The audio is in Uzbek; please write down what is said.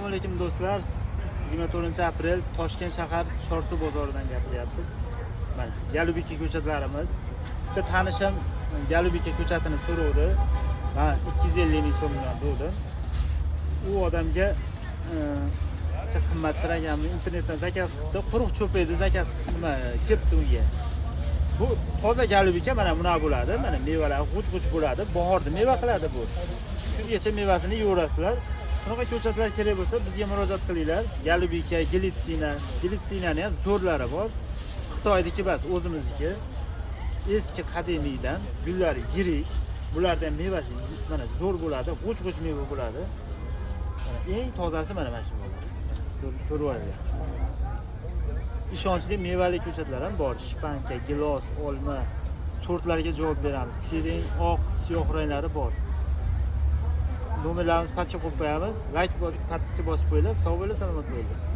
Assalomu alaykum do'stlar. 24-aprel Toshkent shahar Chorsu bozoridan gapiryapmiz. Mana Galubika ko'chatlarimiz. Bitta tanishim Galubika ko'chatini so'rovdi. Men 250 ming so'mdan bo'ldi. U odamga ancha qimmatsiraganmi internetdan zakaz qildi. Quruq cho'paydi zakaz nima kelibdi unga. Bu toza Galubika mana bunaqa bo'ladi. Mana mevalar g'uch-g'uch bo'ladi. Bahorda meva qiladi bu. Kuzgacha mevasini yeyverasizlar. Bunaqa ko'chatlar kerak bo'lsa bizga murojaat qilinglar. Galubika, Glitsinani ham zo'rlari bor. Xitoyniki emas, o'zimizniki. Eski qadimiydan gullari yirik. Bulardan mevasi mana zo'r bo'ladi, g'uch-g'uch meva bo'ladi. Eng tozasi mana shu bo'ladi. Ko'rib olaylik. Ishonchli mevali ko'chatlar ham bor. Shpanka, gilos, olma sortlarga javob beramiz. Sireng, oq, siyoh ranglari bor. Nomerlarimizni pastga qo'yib qo'yamiz. Like bosib qo'yinglar. Sog' bo'linglar, salomat bo'linglar.